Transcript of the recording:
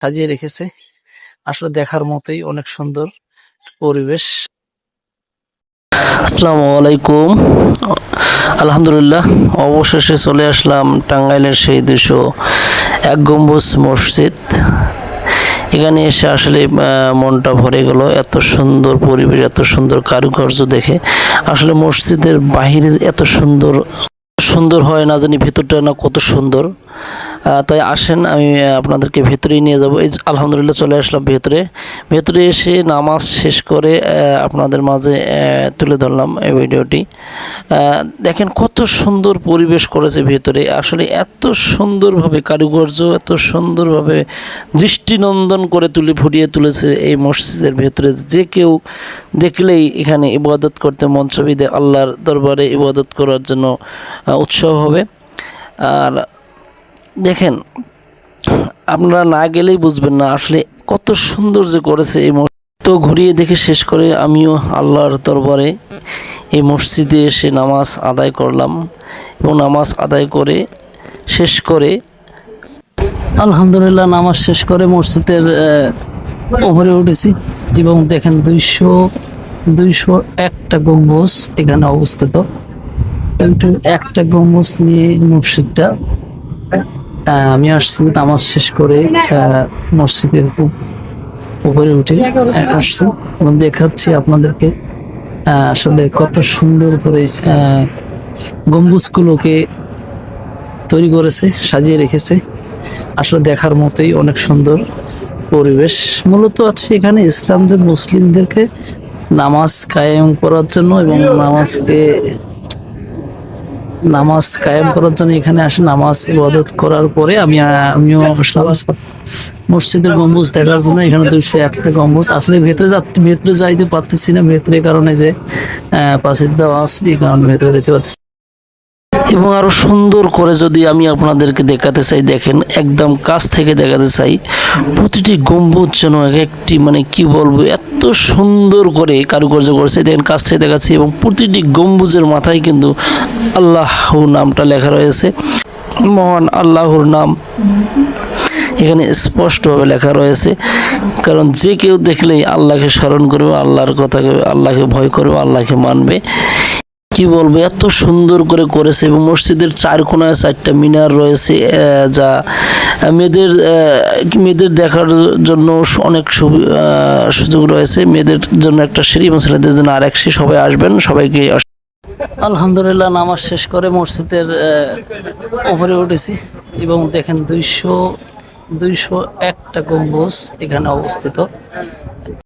সাজিয়ে রেখেছে। আসলে দেখার মতোই অনেক সুন্দর পরিবেশ। আসসালামু আলাইকুম। আলহামদুলিল্লাহ, অবশেষে চলে আসলাম টাঙ্গাইলের সেই 201 গম্বুজ মসজিদ। এখানে এসে আসলে মনটা ভরে গেল, এত সুন্দর পরিবেশ, এত সুন্দর কারুকার্য দেখে। আসলে মসজিদের বাহিরে এত সুন্দর সুন্দর হয় না জানি, ভেতরটা না কত সুন্দর। তাই আসেন, আমি আপনাদেরকে ভেতরেই নিয়ে যাব। এই আলহামদুলিল্লাহ চলে আসলাম ভেতরে এসে নামাজ শেষ করে আপনাদের মাঝে তুলে ধরলাম এই ভিডিওটি। দেখেন কত সুন্দর পরিবেশ করেছে ভেতরে। আসলে এত সুন্দরভাবে কারুকার্য, এত সুন্দরভাবে দৃষ্টিনন্দন করে ফুটিয়ে তুলেছে এই মসজিদের ভেতরে। যে কেউ দেখলেই এখানে ইবাদত করতে মন চাইবে, আল্লাহর দরবারে ইবাদত করার জন্য উৎসাহ হবে। আর দেখেন, আপনারা না গেলেই বুঝবেন না আসলে কত সুন্দর যে করেছে এই মসজিদ। তো ঘুরিয়ে দেখে শেষ করে আমিও আল্লাহর দরবারে এই মসজিদে এসে নামাজ আদায় করলাম এবং নামাজ আদায় করে শেষ করে আলহামদুলিল্লাহ নামাজ শেষ করে মসজিদের উপরে উঠেছি এবং দেখেন 201টা গম্বুজ এখানে অবস্থিত। একটা গম্বুজ নিয়ে মসজিদটা। আমি আসছি নামাজ শেষ করে মসজিদের উপরে উঠে আসছি এবং দেখাচ্ছি আপনাদেরকে আসলে কত সুন্দর করে গম্বুজগুলোকে তৈরি করেছে, সাজিয়ে রেখেছে। আসলে দেখার মতোই অনেক সুন্দর পরিবেশ। মূলত আছে এখানে ইসলামদের মুসলিমদেরকে নামাজ কায়েম করার জন্য এবং নামাজ কায়েম করার জন্য এখানে আসে। নামাজ ইবাদত করার পরে আমিও আসলাম মসজিদের গম্বুজ দেখার জন্য। এখানে 201টা গম্বুজ। আসলে ভেতরে যাইতে পারতেছি না, ভেতরে কারণে যে পাশের দেওয়া আছে এই কারণে ভেতরে যেতে পারতেছি। এবং আরো সুন্দর করে যদি আমি আপনাদেরকে দেখাতে চাই, দেখেন একদম কাছ থেকে দেখাতে চাই, প্রতিটি গম্বুজ যেন একটি মানে কি বলবো, এত সুন্দর করে কারুকার্য করেছে। দেখেন কাছ থেকে দেখাচ্ছি এবং প্রতিটি গম্বুজের মাথায় কিন্তু আল্লাহ নামটা লেখা রয়েছে। মহান আল্লাহর নাম এখানে স্পষ্টভাবে লেখা রয়েছে। কারণ যে কেউ দেখলেই আল্লাহকে স্মরণ করবে, আল্লাহর কথা, আল্লাহকে ভয় করবে, আল্লাহকে মানবে। কি বলবো, এত সুন্দর করে করেছে। এবং মসজিদের 4 কোণায় 4টা মিনার রয়েছে, যা মেয়েদের দেখার জন্য অনেক সুযোগ রয়েছে। মেয়েদের জন্য একটা সিঁড়ি এবং ছেলেদের জন্য আরেক সিঁড়ি। সবাই আসবেন, সবাইকে আলহামদুলিল্লাহ নামাজ শেষ করে মসজিদের উপরে উঠেছি এবং দেখেন 201টা গম্বুজ এখানে অবস্থিত।